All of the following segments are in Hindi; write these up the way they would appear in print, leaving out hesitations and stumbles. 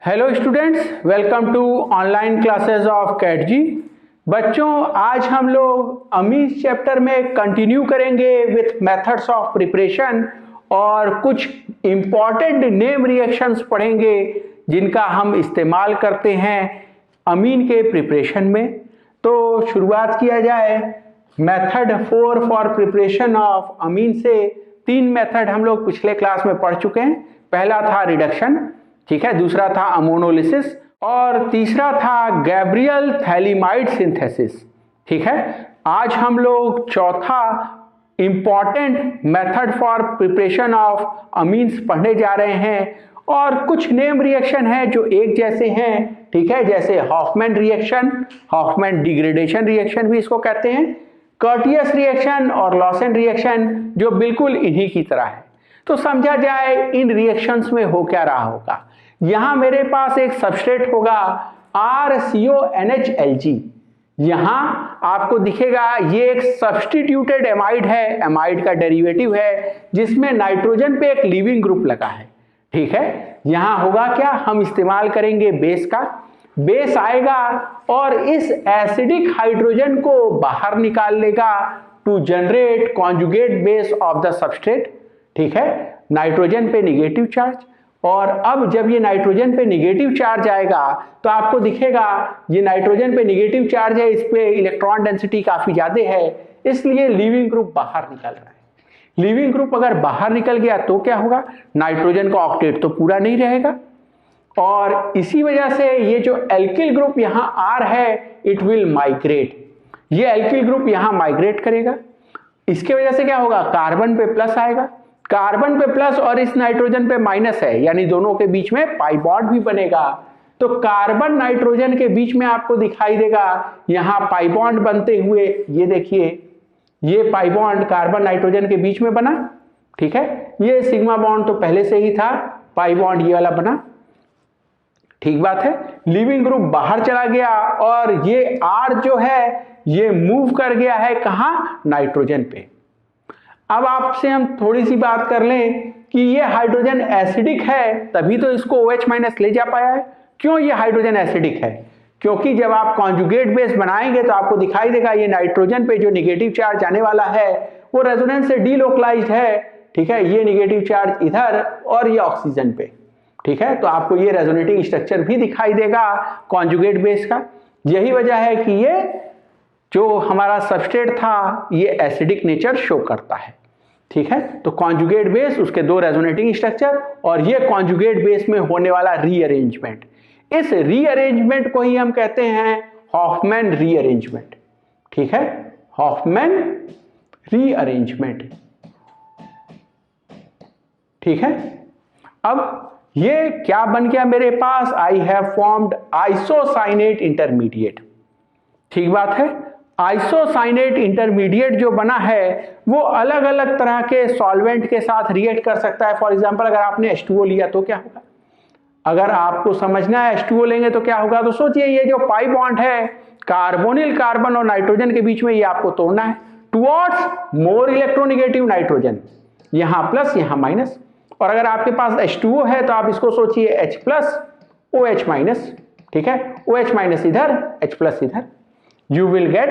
Hello students, welcome to online classes of cat ji. बच्चों, आज हम लोग अमीन्स चैप्टर में कंटिन्यू करेंगे विथ मेथड्स ऑफ प्रिपरेशन और कुछ इम्पॉर्टेंट नेम रिएक्शंस पढ़ेंगे जिनका हम इस्तेमाल करते हैं अमीन के प्रिपरेशन में। तो शुरुआत किया जाए मेथड 4 फॉर प्रिपरेशन ऑफ अमीन से। 3 मेथड हम लोग पिछले क्लास में पढ़ चुके हैं। पहला था रिडक्शन, ठीक है, दूसरा था अमोनोलिसिस और तीसरा था गैब्रियल थैलिमाइड सिंथेसिस, ठीक है। आज हम लोग चौथा important method for preparation of amines पढ़ने जा रहे हैं और कुछ नेम रिएक्शन है जो एक जैसे हैं, ठीक है, जैसे Hofmann reaction, Hofmann degradation reaction भी इसको कहते हैं, कर्टियस रिएक्शन और लॉसेंट रिएक्शन जो बिल्कुल इन्हीं की तरह है। तो समझा जाए इन रिएक्शंस में हो क्या रहा होगा। यहां मेरे पास एक सबस्ट्रेट होगा RCONHLG। यहां आपको दिखेगा ये एक सब्स्टिट्यूटेड एमाइड है, एमाइड का डेरिवेटिव है जिसमें नाइट्रोजन पे एक लीविंग ग्रुप लगा है, ठीक है। यहां होगा क्या, हम इस्तेमाल करेंगे बेस का। बेस आएगा और इस एसिडिक हाइड्रोजन को बाहर निकाल लेगा to generate conjugate base of the substrate, ठीक है। नाइट्रोजन पे निगेटिव चार्ज, और अब जब ये नाइट्रोजन पे निगेटिव चार्ज आएगा तो आपको दिखेगा ये नाइट्रोजन पे निगेटिव चार्ज है, इस पे इलेक्ट्रॉन डेंसिटी काफी ज्यादा है, इसलिए लीविंग ग्रुप बाहर निकल रहा है। लीविंग ग्रुप अगर बाहर निकल गया तो क्या होगा, नाइट्रोजन का ऑक्टेट तो पूरा नहीं रहेगा और इसी वजह से ये जो एल्किल ग्रुप यहां R है इट विल माइग्रेट। ये एल्किल ग्रुप यहां माइग्रेट करेगा, इसके वजह से क्या होगा, कार्बन पे प्लस आएगा, कार्बन पे प्लस और इस नाइट्रोजन पे माइनस है, यानी दोनों के बीच में पाई बॉन्ड भी बनेगा। तो कार्बन नाइट्रोजन के बीच में आपको दिखाई देगा यहां पाई बॉन्ड बनते हुए, ये देखिए ये पाई बॉन्ड कार्बन नाइट्रोजन के बीच में बना, ठीक है। ये सिग्मा बॉन्ड तो पहले से ही था, पाई बॉन्ड ये वाला बना, ठीक बात है। लीविंग ग्रुप बाहर चला गया और ये R जो है ये मूव कर गया है कहां, नाइट्रोजन पे। अब आपसे हम थोड़ी सी बात कर लें कि ये हाइड्रोजन एसिडिक है, तभी तो इसको OH- ले जा पाया है। क्यों ये हाइड्रोजन एसिडिक है, क्योंकि जब आप कॉन्जुगेट बेस बनाएंगे तो आपको दिखाई देगा ये नाइट्रोजन पे जो निगेटिव चार्ज आने वाला है वो रेजोनेंस से डीलोकलाइज्ड है, ठीक है। ये निगेटिव चार्ज इधर और ये ऑक्सीजन पे, ठीक है। तो आपको ये रेजोनेटिंग स्ट्रक्चर भी दिखाई देगा कॉन्जुगेट बेस का। यही वजह है कि ये जो हमारा सबस्ट्रेट था ये एसिडिक नेचर शो करता है, ठीक है। तो कॉन्जुगेट बेस, उसके 2 रेजोनेटिंग स्ट्रक्चर और ये कॉन्जुगेट बेस में होने वाला रीअरेंजमेंट, इस रीअरेंजमेंट को ही हम कहते हैं हॉफमैन रीअरेंजमेंट, ठीक है, हॉफमैन रीअरेंजमेंट, ठीक है। अब ये क्या बन गया मेरे पास, I have formed isocyanate intermediate, ठीक बात है। आइसोसाइनेट इंटरमीडिएट जो बना है वो अलग अलग तरह के सॉल्वेंट के साथ रिएक्ट कर सकता है। फॉर एग्जांपल अगर आपने H2O लिया तो क्या होगा, अगर आपको समझना है H2O लेंगे तो क्या होगा, तो सोचिए ये जो पाई बॉन्ड है कार्बोनिल कार्बन और नाइट्रोजन के बीच में, ये आपको तोड़ना है टुवर्ड्स मोर इलेक्ट्रोनेगेटिव नाइट्रोजन, यहां प्लस यहां माइनस। और अगर आपके पास H2O है तो आप इसको सोचिए H+ OH-, ठीक है, OH- इधर H+ इधर, you will get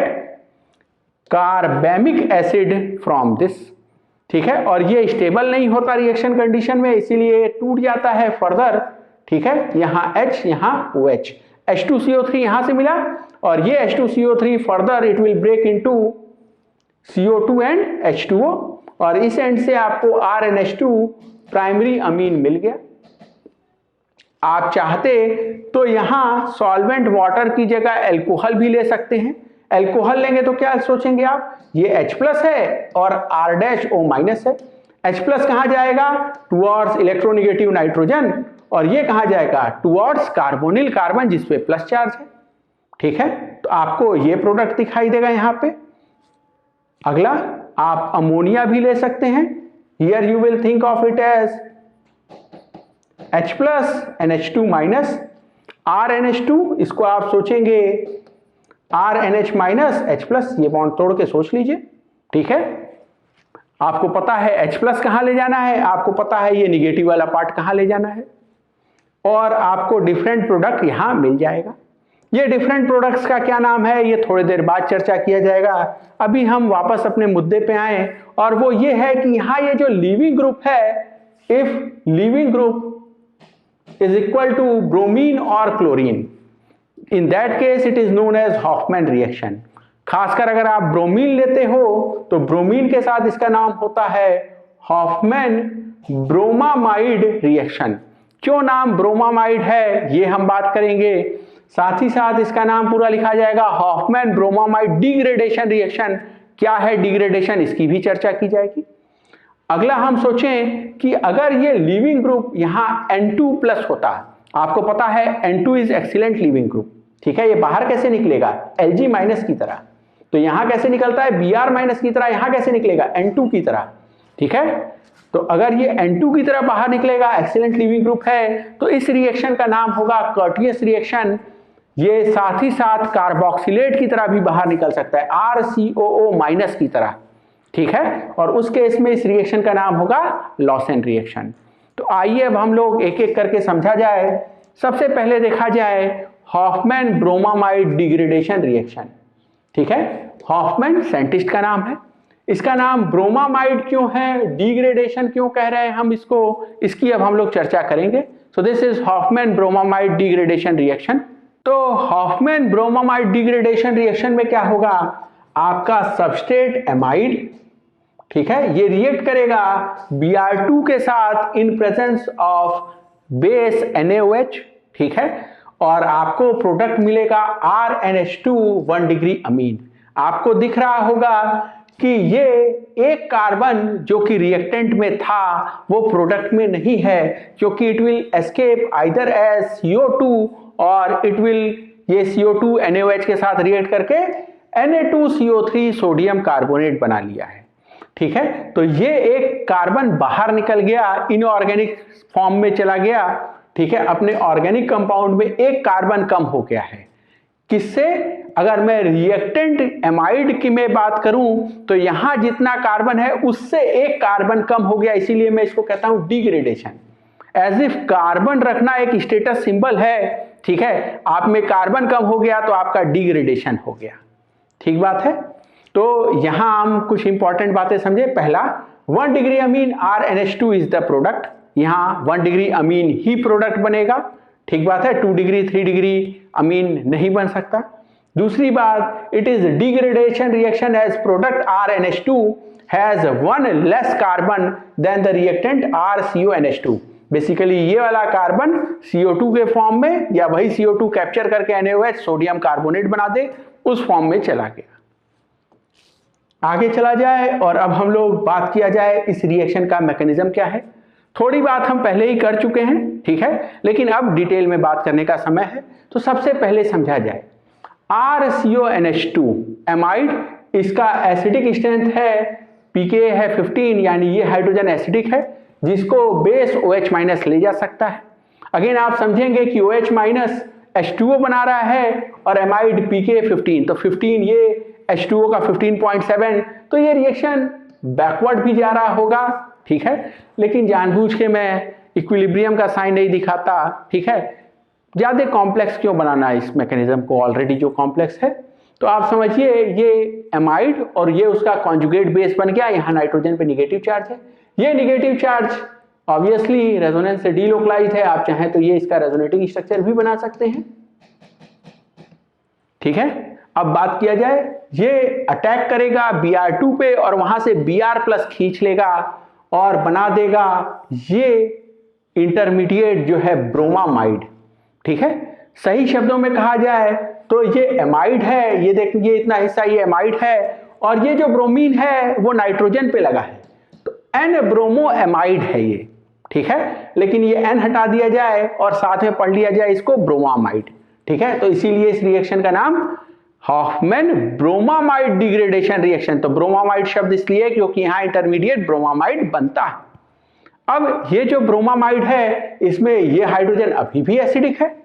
carbamic acid from this, ठीक है। और ये स्टेबल नहीं होता रिएक्शन कंडीशन में, इसीलिए टूट जाता है फर्दर, ठीक है। यहां H यहां OH, H2CO3 यहां से मिला और ये H2CO3 further it will break into CO2 and H2O और इस एंड से आपको RNH2 प्राइमरी अमीन मिल गया। आप चाहते तो यहां सॉल्वेंट वाटर की जगह अल्कोहल भी ले सकते हैं। अल्कोहल लेंगे तो क्या सोचेंगे आप, ये H+ है और R-O- है। H+ कहां जाएगा, टुवर्ड्स इलेक्ट्रोनेगेटिव नाइट्रोजन, और ये कहां जाएगा, टुवर्ड्स कार्बोनिल कार्बन जिस पे प्लस चार्ज है, ठीक है। तो आपको ये प्रोडक्ट दिखाई देगा यहां पे। अगला आप अमोनिया भी ले सकते हैं। Here you will think of it as H+ NH2- RNH2, इसको आप सोचेंगे RNH- H+, ये बॉन्ड तोड़ के सोच लीजिए, ठीक है। आपको पता है H+ कहां ले जाना है, आपको पता है ये निगेटिव वाला पार्ट कहां ले जाना है। और आपको डिफरेंट प्रोडक्ट यहां मिल जाएगा। ये डिफरेंट प्रोडक्ट्स का क्या नाम है ये थोड़ी देर बाद चर्चा किया जाएगा। अभी हम वापस अपने मुद्दे पे आए और वो ये है कि यहां ये जो लीविंग ग्रुप है, if leaving group is equal to bromine और chlorine, in that case it is known as Hofmann reaction. खासकर अगर आप ब्रोमीन लेते हो तो ब्रोमीन के साथ इसका नाम होता है हॉफमैन ब्रोमामाइड रिएक्शन। क्यों नाम ब्रोमामाइड है ये हम बात करेंगे, साथ ही साथ इसका नाम पूरा लिखा जाएगा हॉफमैन ब्रोमामाइड डिग्रेडेशन रिएक्शन। क्या है डिग्रेडेशन, इसकी भी चर्चा की जाएगी। अगला हम सोचें कि अगर ये लीविंग ग्रुप यहां N2+ होता, आपको पता है N2 is excellent leaving group, ठीक है। ये बाहर कैसे निकलेगा Lg- की तरह, तो यहां कैसे निकलता है Br- की तरह, यहां कैसे निकलेगा N2 की तरह, ठीक है। तो अगर ये N2 की तरह बाहर निकलेगा, एक्सीलेंट लीविंग ग्रुप है, तो इस रिएक्शन का नाम होगा कर्टियस रिएक्शन। ये साथ ही साथ कार्बोक्सिलेट की तरह भी बाहर निकल सकता है, RCOO- की तरह, ठीक है। और उस केस में इस रिएक्शन का नाम होगा लॉसेन रिएक्शन। तो आइए अब हम लोग एक एक करके समझा जाए। सबसे पहले देखा जाए हॉफमैन ब्रोमामाइड डिग्रेडेशन रिएक्शन, ठीक है। हॉफमैन साइंटिस्ट का नाम है, इसका नाम ब्रोमामाइड क्यों है, डिग्रेडेशन क्यों कह रहे हैं हम इसको, इसकी अब हम लोग चर्चा करेंगे। So this is Hofmann bromamide degradation reaction. तो हॉफमैन ब्रोमामाइड डिग्रेडेशन रिएक्शन में क्या होगा, आपका सबस्ट्रेट एमाइड, ठीक है, ये रिएक्ट करेगा Br2 के साथ in presence of base NaOH, ठीक है, और आपको प्रोडक्ट मिलेगा RNH2 1 डिग्री अमीन। आपको दिख रहा होगा कि ये एक कार्बन जो कि रिएक्टेंट में था वो प्रोडक्ट में नहीं है, क्योंकि it will escape either as CO2 और इट विल ये CO2 NaOH के साथ रिएक्ट करके Na2CO3 सोडियम कार्बोनेट बना लिया है, ठीक है। तो ये एक कार्बन बाहर निकल गया, इनऑर्गेनिक फॉर्म में चला गया, ठीक है, अपने ऑर्गेनिक कंपाउंड में एक कार्बन कम हो गया है। किससे, अगर मैं रिएक्टेंट एमाइड की मैं बात करूं तो यहां जितना कार्बन है उससे एक कार्बन कम हो गया, इसीलिए मैं इसको कहता हूं डिग्रेडेशन। एज इफ कार्बन रखना एक स्टेटस सिंबल है, ठीक है, आप में कार्बन कम हो गया तो आपका डिग्रेडेशन हो गया, ठीक बात है। तो यहां हम कुछ इंपॉर्टेंट बातें समझे। पहला, 1 degree amine RNH2 is the product, यहां 1 डिग्री अमीन ही प्रोडक्ट बनेगा, ठीक बात है। 2 डिग्री 3 डिग्री अमीन नहीं बन सकता। दूसरी बात, it is degradation reaction as product RNH2 has 1 less carbon than the reactant RCONH2। Basically ये वाला कार्बन CO2 के फॉर्म में या वही CO2 कैप्चर करके NaOH सोडियम कार्बोनेट बना दे, उस फॉर्म में चला गया। आगे चला जाए और अब हम लोग बात किया जाए इस रिएक्शन का मैकेनिज्म क्या है। थोड़ी बात हम पहले ही कर चुके हैं, ठीक है, लेकिन अब डिटेल में बात करने का समय है। तो सबसे पहले समझा जाए RCONH2 एमाइड, इसका एसिडिक स्ट्रेंथ है pK है 15, यानी ये हाइड्रोजन एसिडिक है जिसको बेस OH- ले जा सकता है। अगेन आप समझेंगे कि OH- H2O बना रहा है और एमाइड pK 15, तो 15 ये H2O का 15.7, तो ये रिएक्शन बैकवर्ड भी जा रहा होगा, ठीक है। लेकिन जानबूझ के मैं इक्विलिब्रियम का साइन नहीं दिखाता, ठीक है, ज्यादा कॉम्प्लेक्स क्यों बनाना है इस मैकेनिज्म को, ऑलरेडी जो कॉम्प्लेक्स है। तो आप समझिए ये एमाइड और ये उसका कॉन्जुगेट बेस बन गया, यहाँ नाइट्रोजन पे निगेटिव चार्ज है, ये निगेटिव चार्ज ऑब्वियसली रेजोनेंस से डीलोकलाइज्ड है, आप चाहें तो ये इसका रेजोनेटिंग स्ट्रक्चर भी बना सकते हैं, ठीक है। अब बात किया जाए, ये अटैक करेगा Br2 पे और वहां से Br+ खींच लेगा और बना देगा ये इंटरमीडिएट जो है ब्रोमामाइड, ठीक है। सही शब्दों में कहा जाए तो ये एमाइड है, ये देखिए इतना हिस्सा ये एमाइड है और ये जो ब्रोमीन है वो नाइट्रोजन पे लगा है, तो N ब्रोमो एमाइड है ये, ठीक है। लेकिन ये N हटा दिया जाए और साथ में पढ़ लिया जाए इसको ब्रोमामाइड, ठीक है। तो इसीलिए इस रिएक्शन का नाम हॉफमैन ब्रोमामाइड डिग्रेडेशन रिएक्शन। तो ब्रोमामाइड शब्द इसलिए क्योंकि यहां इंटरमीडिएट ब्रोमामाइड बनता है। अब ये जो ब्रोमामाइड है इसमें ये हाइड्रोजन अभी भी एसिडिक है,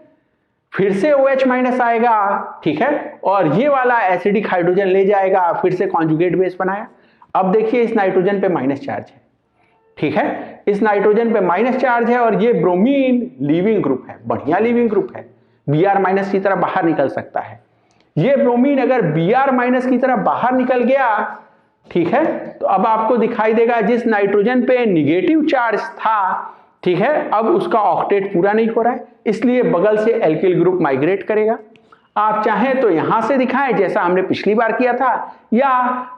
फिर से OH- आएगा, ठीक है, और ये वाला एसिडिक हाइड्रोजन ले जाएगा, फिर से कॉन्जुगेट बेस बनाया। अब देखिए इस नाइट्रोजन पे माइनस चार्ज है, ठीक है, इस नाइट्रोजन पे माइनस चार्ज है और ये ब्रोमीन लीविंग ग्रुप है, बढ़िया लीविंग ग्रुप है, Br माइनस की तरह बाहर निकल सकता है। ये ब्रोमीन अगर Br माइनस की तरह बाहर निकल गया, ठीक है, तो अब आपको दिखाई देगा जिस नाइट्रोजन पे नेगेटिव चार्ज था, ठीक है, अब उसका ऑक्टेट पूरा नहीं हो रहा है, इसलिए बगल से एल्किल ग्रुप माइग्रेट करेगा। आप चाहें तो यहां से दिखाएं जैसा हमने पिछली बार किया था, या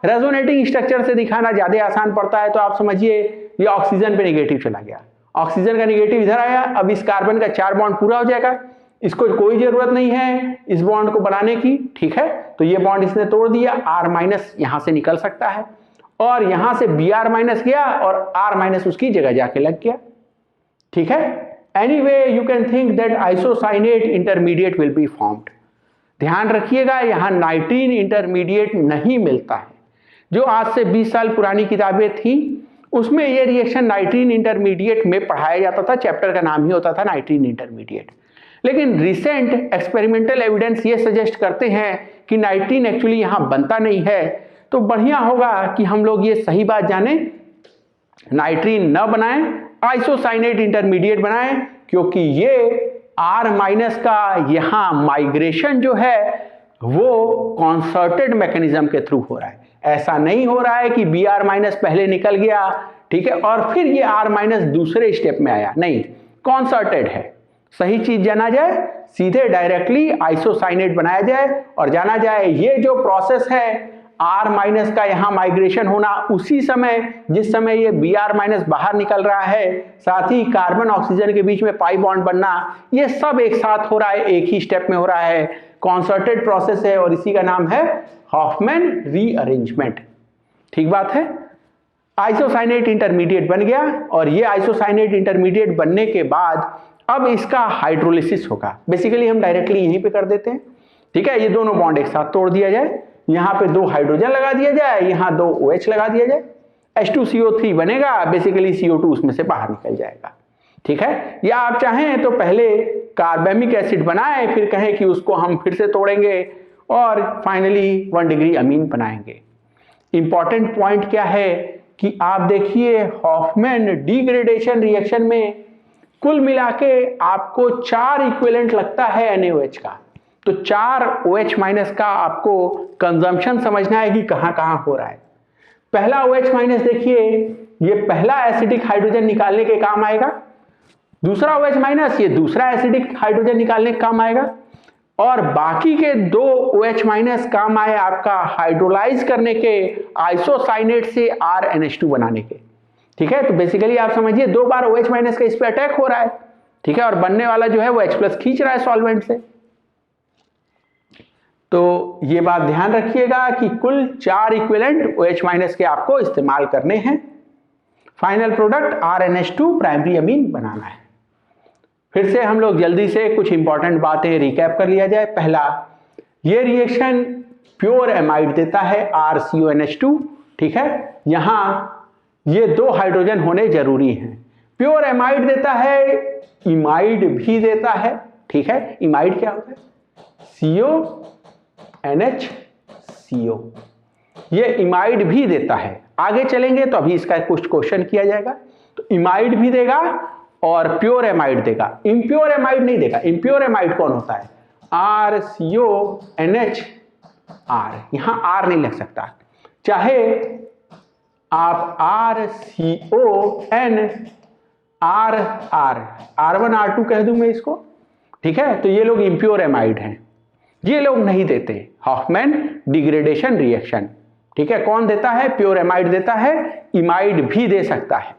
रेजोनेटिंग स्ट्रक्चर से दिखाना ज्यादा आसान पड़ता है, तो आप समझिए ये ऑक्सीजन पे नेगेटिव चला गया, ऑक्सीजन का नेगेटिव इधर आया, अब इस कार्बन का 4 बॉन्ड पूरा हो जाएगा, इसको कोई जरूरत नहीं है इस बॉन्ड को बनाने की, ठीक है, तो ये बॉन्ड इसने तोड़ दिया, R माइनस यहां से निकल सकता है और यहां से Br माइनस गया और R माइनस उसकी जगह जाके लग गया, ठीक है। Anyway you can think that isocyanate intermediate will be formed. ध्यान रखिएगा यहां नाइट्रीन इंटरमीडिएट नहीं मिलता है। जो आज से 20 साल पुरानी किताबें थी उसमें यह रिएक्शन नाइट्रीन इंटरमीडिएट में पढ़ाया जाता था, चैप्टर का नाम ही होता था नाइट्रीन इंटरमीडिएट। लेकिन रिसेंट एक्सपेरिमेंटल एविडेंस ये सजेस्ट करते हैं कि नाइट्रीन एक्चुअली यहां बनता नहीं है, तो बढ़िया होगा कि हम लोग ये सही बात जाने, नाइट्रीन न बनाएं, आइसोसाइनेट इंटरमीडिएट बनाएं, क्योंकि ये R माइनस का यहां माइग्रेशन जो है वो कॉन्सर्टेड मैकेनिज्म के थ्रू हो रहा है। ऐसा नहीं हो रहा है कि Br माइनस पहले निकल गया, ठीक है, और फिर ये R माइनस दूसरे स्टेप में आया, नहीं, कॉन्सर्टेड है। सही चीज जाना जाए, सीधे डायरेक्टली आइसोसाइनेट बनाया जाए और जाना जाए ये जो प्रोसेस है R माइनस का यहां माइग्रेशन होना उसी समय जिस समय ये Br माइनस बाहर निकल रहा है, साथ ही कार्बन ऑक्सीजन के बीच में पाई बॉन्ड बनना, ये सब एक साथ हो रहा है, एक ही स्टेप में हो रहा है, कॉन्सर्टेड प्रोसेस है और इसी का नाम है हॉफमैन रीअरेंजमेंट। ठीक बात है। आइसोसाइनेट इंटरमीडिएट बन गया और ये आइसोसाइनेट इंटरमीडिएट बनने के बाद अब इसका हाइड्रोलिसिस होगा। बेसिकली हम डायरेक्टली यहीं पे कर देते हैं, ठीक है, ये दोनों बॉन्ड एक साथ तोड़ दिया जाए, यहां पे 2 हाइड्रोजन लगा दिया जाए, यहां 2 OH लगा दिया जाए, H2CO3 बनेगा, बेसिकली CO2 उसमें से बाहर निकल जाएगा, ठीक है। या आप चाहें तो पहले कार्बेमिक एसिड बनाएं, फिर कहें कि उसको हम फिर से तोड़ेंगे और फाइनली 1 डिग्री अमीन बनाएंगे। इंपॉर्टेंट पॉइंट क्या है कि आप देखिए हॉफमैन डिग्रेडेशन रिएक्शन में कुल मिला के आपको 4 इक्विवेलेंट लगता है NaOH का, तो 4 OH माइनस का आपको कंजम्पशन समझना है कि कहां कहां हो रहा है। पहला OH माइनस देखिए, ये पहला एसिडिक हाइड्रोजन निकालने के काम आएगा, दूसरा OH माइनस ये दूसरा एसिडिक हाइड्रोजन निकालने के काम आएगा, और बाकी के 2 OH माइनस काम आए आपका हाइड्रोलाइज करने के, आइसोसाइनेट से RNH2 बनाने के, ठीक है। तो बेसिकली आप समझिए 2 बार OH माइनस का इस पे अटैक हो रहा है, ठीक है, और बनने वाला जो है वो H+ खींच रहा है सॉल्वेंट से। तो ये बात ध्यान रखिएगा कि कुल 4 इक्विवेलेंट OH माइनस के आपको इस्तेमाल करने हैं। Final product RNH2 primary amine बनाना है। फिर से हम लोग जल्दी से कुछ इंपॉर्टेंट बातें रिकैप कर लिया जाए। पहला, ये रिएक्शन प्योर एमाइड देता है RCONH2, ठीक है, यहां ये 2 हाइड्रोजन होने जरूरी हैं। प्योर एमाइड देता है, इमाइड भी देता है, ठीक है। इमाइड क्या होता है? CONH2, ये इमाइड भी देता है। आगे चलेंगे तो अभी इसका कुछ क्वेश्चन किया जाएगा। तो इमाइड भी देगा और प्योर एमाइड देगा, इम्प्योर एमाइड नहीं देगा। इम्प्योर एमाइड कौन होता है? RCONH, यहां R नहीं लग सकता, चाहे आप RCON R1 R2 कह दूं मैं इसको, ठीक है। तो ये लोग इम्प्योर एमाइड हैं, ये लोग नहीं देते हॉफमैन डिग्रेडेशन रिएक्शन, ठीक है। कौन देता है? प्योर एमाइड देता है, इमाइड भी दे सकता है।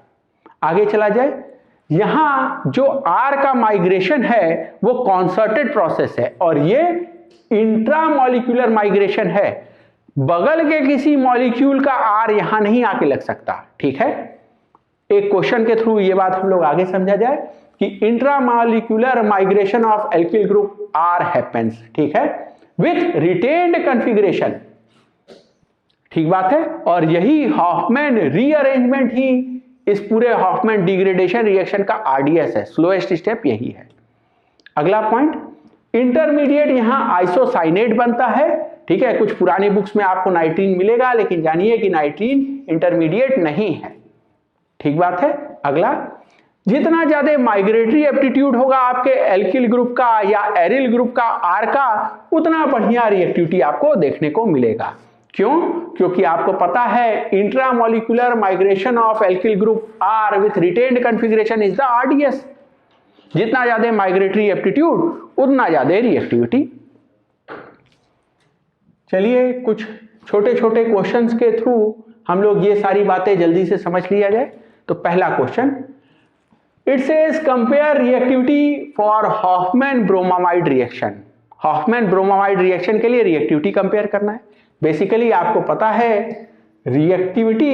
आगे चला जाए, यहां जो R का माइग्रेशन है वो कॉन्सर्टेड प्रोसेस है और ये इंट्रामॉलिक्यूलर माइग्रेशन है। बगल के किसी मॉलिक्यूल का R यहां नहीं आके लग सकता, ठीक है। एक क्वेश्चन के थ्रू ये बात हम लोग आगे समझा जाए कि intramolecular migration of alkyl group R happens, ठीक है, विथ रिटेन्ड कॉन्फ़िगरेशन, ठीक बात है। और यही हॉफमैन रीअरेंजमेंट ही इस पूरे हॉफमैन डिग्रेडेशन रिएक्शन का RDS है, स्लोएस्ट स्टेप यही है। अगला पॉइंट, इंटरमीडिएट यहां आइसोसाइनेट बनता है, ठीक है। कुछ पुरानी बुक्स में आपको नाइट्रीन मिलेगा, लेकिन जानिए कि नाइट्रीन इंटरमीडिएट नहीं है। ठीक बात है। अगला, जितना ज्यादा माइग्रेटरी एप्टीट्यूड होगा आपके एल्किल ग्रुप का या एरिल ग्रुप का आर का, उतना बढ़िया रिएक्टिविटी आपको देखने को मिलेगा। क्यों? क्योंकि आपको पता है intramolecular migration of alkyl group R with retained configuration is the RDS. जितना ज्यादा माइग्रेटरी एप्टीट्यूड उतना ज्यादा रिएक्टिविटी। चलिए कुछ छोटे छोटे क्वेश्चंस के थ्रू हम लोग ये सारी बातें जल्दी से समझ लिया जाए। तो पहला question, it says compare reactivity for Hofmann bromamide reaction. Hofmann bromamide reaction के लिए रिएक्टिविटी कंपेयर करना है। बेसिकली आपको पता है reactivity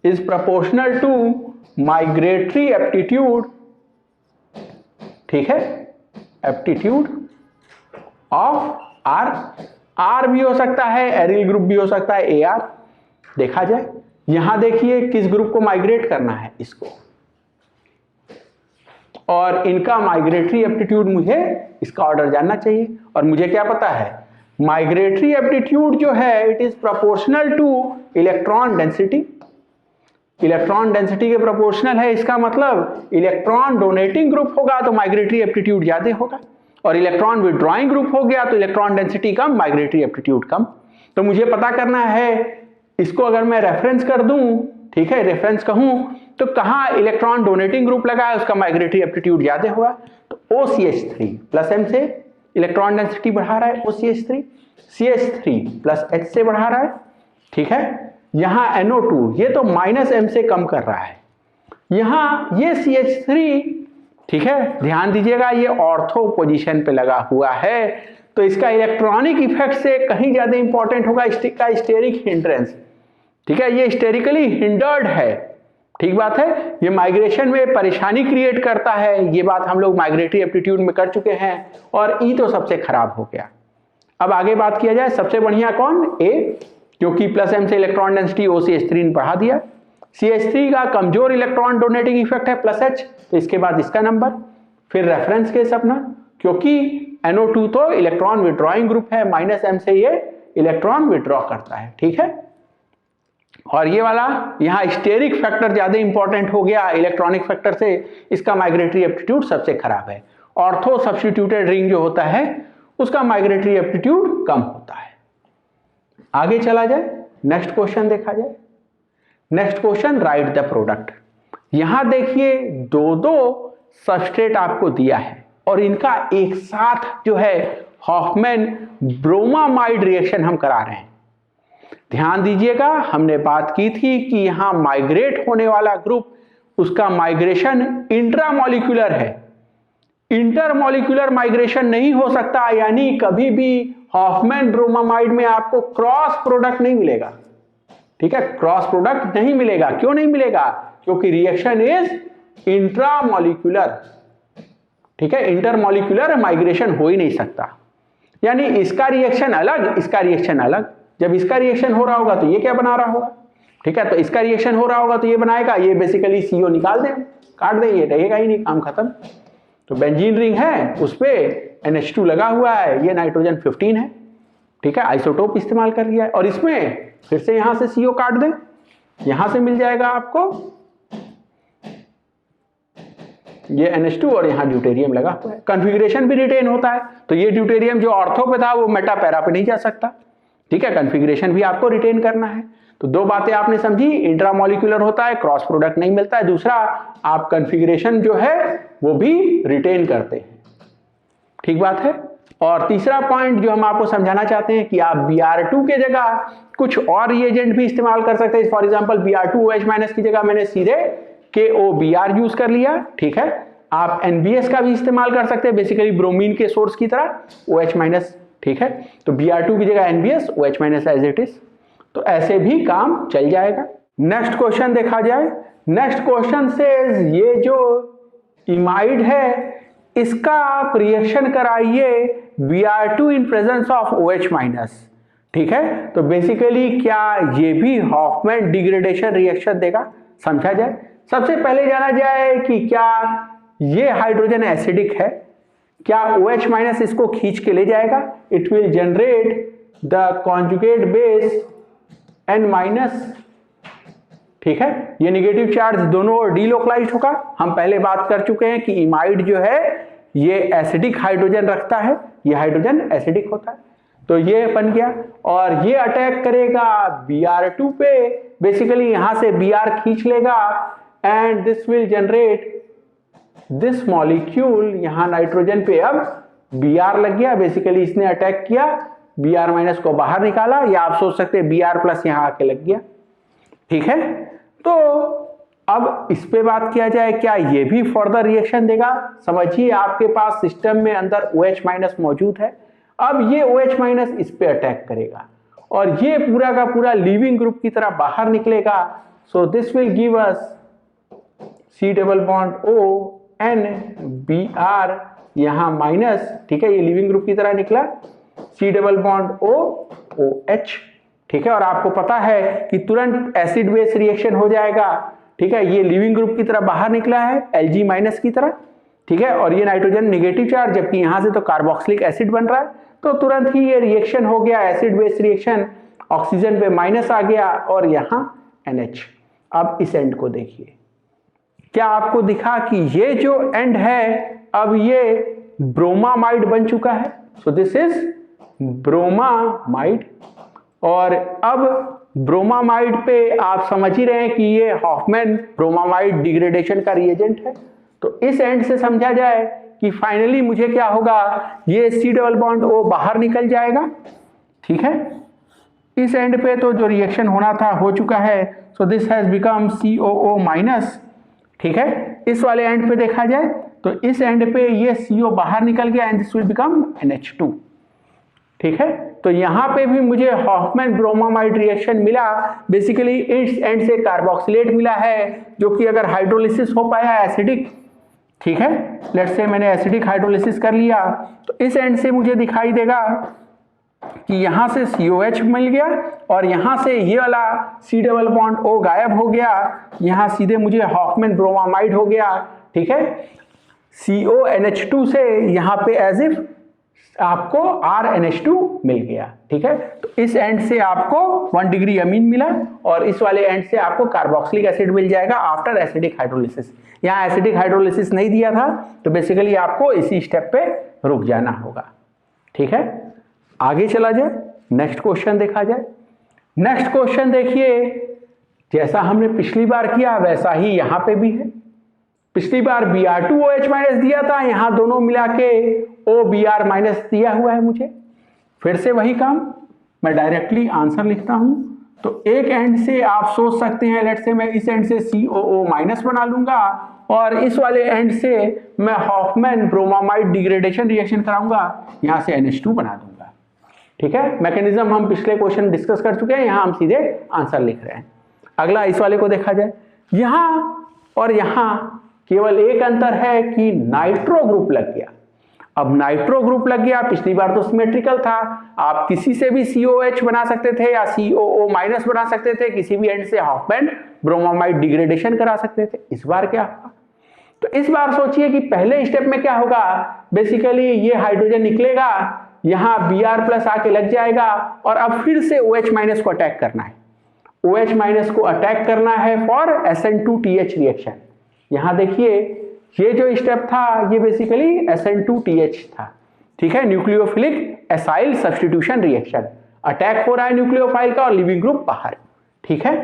is proportional to migratory aptitude, ठीक है, एप्टीट्यूड ऑफ आर। आर भी हो सकता है, एरिल ग्रुप भी हो सकता है, ए आर। देखा जाए, यहां देखिए किस ग्रुप को माइग्रेट करना है, इसको, और इनका माइग्रेटरी एप्टीट्यूड मुझे इसका ऑर्डर जानना चाहिए। और मुझे क्या पता है, माइग्रेटरी एप्टीट्यूड जो है it is proportional two electron density. Electron density के प्रोपोर्शनल है, इसका मतलब इलेक्ट्रॉन डोनेटिंग ग्रुप होगा तो माइग्रेटरी एप्टीट्यूड ज्यादा होगा, और इलेक्ट्रॉन विड्रॉइंग ग्रुप हो गया तो इलेक्ट्रॉन डेंसिटी कम, माइग्रेटरी एप्टीट्यूड कम। तो मुझे पता करना है इसको, अगर मैं रेफरेंस कर दूं, ठीक है, रेफरेंस कहूं तो कहां इलेक्ट्रॉन डोनेटिंग ग्रुप लगा है उसका माइग्रेटरी एप्टीट्यूड ज्यादा होगा। तो OCH3 प्लस M से इलेक्ट्रॉन डेंसिटी बढ़ा रहा है, OCH3 CH3 प्लस H से बढ़ा रहा है, ठीक है। यहां NO2 ये तो माइनस M से कम कर रहा है, यहां ये CH3, ठीक है, ध्यान दीजिएगा ये ऑर्थो पोजीशन पे लगा हुआ है, तो इसका इलेक्ट्रॉनिक इफेक्ट से कहीं ज्यादा इंपॉर्टेंट होगा इसका स्टेरिक हिंड्रेंस, ठीक है, ये स्टेरिकली हिंडर्ड है, ठीक बात है। ये माइग्रेशन में परेशानी क्रिएट करता है, ये बात हम लोग माइग्रेटरी एप्टीट्यूड में कर चुके हैं, और ई तो सबसे खराब हो गया। अब आगे बात किया जाए, सबसे बढ़िया कौन, ए, क्योंकि प्लस M से इलेक्ट्रॉन डेंसिटी OCH3 ने बढ़ा दिया। CH3 का कमजोर इलेक्ट्रॉन डोनेटिंग इफेक्ट है प्लस H, तो इसके बाद इसका नंबर, फिर रेफरेंस केस अपना, क्योंकि NO2 तो इलेक्ट्रॉन विड्रॉइंग ग्रुप है, माइनस M से ये इलेक्ट्रॉन विड्रॉ करता है, ठीक है। और ये वाला यहाँ स्टेरिक फैक्टर ज्यादा इंपॉर्टेंट हो गया इलेक्ट्रॉनिक फैक्टर से, इसका माइग्रेटरी एप्टीट्यूड सबसे खराब है। ऑर्थो सब्स्टिट्यूटेड रिंग जो होता है उसका माइग्रेटरी एप्टीट्यूड कम होता है। आगे चला जाए, नेक्स्ट क्वेश्चन देखा जाए। Next question, right the product. यहां देखिए दो सबस्ट्रेट आपको दिया है और इनका एक साथ जो है हॉफमैन ब्रोमामाइड रिएक्शन हम करा रहे हैं। ध्यान दीजिएगा, हमने बात की थी कि यहां माइग्रेट होने वाला ग्रुप, उसका माइग्रेशन इंट्रामोलिकुलर है, इंटरमोलिकुलर माइग्रेशन नहीं हो सकता, यानी कभी भी हॉफमैन ब्रोमामाइड में आपको क्रॉस प्रोडक्ट नहीं मिलेगा, ठीक है, क्रॉस प्रोडक्ट नहीं मिलेगा। क्यों नहीं मिलेगा? क्योंकि रिएक्शन इज इंट्रामोलिकुलर, ठीक है, इंटरमोलिकुलर माइग्रेशन हो ही नहीं सकता, यानी इसका रिएक्शन अलग, इसका रिएक्शन अलग। जब इसका रिएक्शन हो रहा होगा तो ये क्या बना रहा होगा, ठीक है, तो इसका रिएक्शन हो रहा होगा तो ये बनाएगा, ये बेसिकली CO निकाल दें, काट दें, ये रहेगा ही नहीं, काम खत्म। तो बेंजीन रिंग है, उस पे NH2 लगा हुआ है, ये नाइट्रोजन 15 है, ठीक है, आइसोटोप इस्तेमाल कर लिया है, और इसमें फिर से यहां से CO काट दें, यहां से मिल जाएगा आपको ये NH2 और यहां ड्यूटेरियम लगा हुआ है। कॉन्फ़िगरेशन भी रिटेन होता है, तो ये ड्यूटेरियम जो ऑर्थो पे था वो मेटा पैरा पे नहीं जा सकता, ठीक है, कॉन्फ़िगरेशन भी आपको रिटेन करना है। तो दो बातें आपने समझी, इंट्रामोलिकुलर होता है, क्रॉस प्रोडक्ट नहीं मिलता है, दूसरा आप कॉन्फ़िगरेशन जो है वो भी रिटेन करते हैं, ठीक बात है। और तीसरा पॉइंट जो हम आपको समझाना चाहते हैं कि आप Br2 के जगह कुछ और रिएजेंट भी इस्तेमाल कर सकते हैं। फॉर एग्जांपल Br2OH- की जगह मैंने सीधे KOBr यूज कर लिया, ठीक है। आप NBS का भी इस्तेमाल कर सकते हैं, बेसिकली ब्रोमीन के सोर्स की तरह OH-, ठीक है। तो Br2 की जगह NBS, OH- as it is, तो ऐसे भी काम चल जाएगा। नेक्स्ट क्वेश्चन देखा जाए। नेक्स्ट क्वेश्चन से ये जो इमाइड है इसका आप रिएक्शन कराइए Br2 in presence of OH-, ठीक है। तो बेसिकली क्या ये भी हॉफमैन डिग्रेडेशन रिएक्शन देगा, समझा जाए। सबसे पहले जाना जाए कि क्या ये हाइड्रोजन एसिडिक है, क्या OH- इसको खींच के ले जाएगा, it will generate the conjugate base N-, ठीक है। ये नेगेटिव चार्ज दोनों ओर डीलोकलाइज्ड होगा। हम पहले बात कर चुके हैं कि इमाइड जो है ये एसिडिक हाइड्रोजन रखता है, ये हाइड्रोजन एसिडिक होता है, तो ये बन गया। और ये अटैक करेगा Br2 पे, बेसिकली यहां से Br खींच लेगा and this will generate this molecule. यहां नाइट्रोजन पे अब Br लग गया, बेसिकली इसने अटैक किया, Br माइनस को बाहर निकाला, या आप सोच सकते हैं Br प्लस यहां आके लग गया, ठीक है। तो अब इस पे बात किया जाए, क्या ये भी फर्दर रिएक्शन देगा? समझिए आपके पास सिस्टम में अंदर OH माइनस मौजूद है, अब ये OH माइनस इस पे अटैक करेगा और ये पूरा का पूरा लीविंग ग्रुप की तरह बाहर निकलेगा। So this will give us C double bond O N Br यहां माइनस, ठीक है, ये लिविंग ग्रुप की तरह निकला, C double bond O OH, ठीक है। और आपको पता है कि तुरंत एसिड बेस रिएक्शन हो जाएगा, ठीक है। ये लिविंग ग्रुप की तरह बाहर निकला है Lg माइनस की तरह, ठीक है, और ये नाइट्रोजन नेगेटिव चार्ज, जबकि यहां से तो कार्बोक्सिलिक एसिड बन रहा है, तो तुरंत ही ये रिएक्शन हो गया, एसिड बेस रिएक्शन, ऑक्सीजन पे माइनस आ गया और यहां NH। अब इस एंड को देखिए, क्या आपको दिखा कि ये जो एंड है अब ये ब्रोमामाइड बन चुका है। So this is bromamide. और अब ब्रोमामाइड पे आप समझ ही रहे हैं कि ये हॉफमैन ब्रोमामाइड डिग्रेडेशन का रिएजेंट है। तो इस एंड से समझा जाए कि फाइनली मुझे क्या होगा, ये C डबल बॉन्ड O बाहर निकल जाएगा, ठीक है। इस एंड पे तो जो रिएक्शन होना था हो चुका है। So this has become COO minus, ठीक है। इस वाले एंड पे देखा जाए तो इस एंड पे ये CO बाहर निकल गया and this will become NH2, ठीक है। तो यहां पे भी मुझे हॉफमैन ब्रोमामाइड रिएक्शन मिला, बेसिकली इस एंड से कार्बोक्सिलेट मिला है, जो कि अगर हाइड्रोलिसिस हो पाया एसिडिक, ठीक है, लेट्स से मैंने एसिडिक हाइड्रोलिसिस कर लिया, तो इस एंड से मुझे दिखाई देगा कि यहां से COH मिल गया और यहां से ये वाला C डबल बॉन्ड O गायब हो गया, यहां सीधे मुझे हॉफमैन ब्रोमामाइड हो गया, ठीक है। CONH2 से यहां पे एज इफ आपको RNH2 मिल गया, ठीक है। तो इस एंड से आपको 1 डिग्री अमीन मिला और इस वाले एंड से आपको कार्बोक्सिलिक एसिड मिल जाएगा आफ्टर एसिडिक हाइड्रोलिसिस। यहाँ एसिडिक हाइड्रोलिसिस नहीं दिया था, तो बेसिकली आपको इसी स्टेप पे रुक जाना होगा, ठीक है। आगे चला जाए, नेक्स्ट क्वेश्चन देखा जाए। नेक्स्ट क्वेश्चन देखिए, जैसा हमने पिछली बार किया वैसा ही यहां पे भी है। पिछली बार Br2OH माइनस दिया था, यहां दोनों मिला के OBr माइनस दिया हुआ है मुझे। फिर से वही काम, मैं डायरेक्टली आंसर लिखता हूं। तो एक एंड से आप सोच सकते हैं, लेट्स से मैं इस एंड से COO माइनस बना लूंगा और इस वाले एंड से मैं हॉफमैन ब्रोमामाइड डिग्रेडेशन रिएक्शन कराऊंगा, यहां से NH2 बना दूंगा, ठीक है। मैकेनिज्म हम पिछले क्वेश्चन डिस्कस कर चुके हैं, यहां हम सीधे आंसर लिख रहे हैं। अगला इस वाले को देखा जाए, यहां और यहां केवल एक अंतर है कि नाइट्रो ग्रुप लग गया। अब नाइट्रो ग्रुप लग गया, पिछली बार तो सिमेट्रिकल था, आप किसी से भी COH बना सकते थे या COO माइनस बना सकते थे, किसी भी एंड से हॉफमैन ब्रोमामाइड डिग्रेडेशन करा सकते थे। इस बार क्या होगा, तो इस बार सोचिए कि पहले स्टेप में क्या होगा, बेसिकली ये हाइड्रोजन निकलेगा, यहां Br प्लस आके लग जाएगा और अब फिर से OH माइनस को अटैक करना है। OH माइनस को अटैक करना है फॉर SN2TH रिएक्शन। यहां देखिए ये जो स्टेप था ये बेसिकली SN2TH था, ठीक है, nucleophilic acyl substitution reaction. Attack हो रहा है न्यूक्लियोफाइल का और लिविंग ग्रुप बाहर, ठीक है।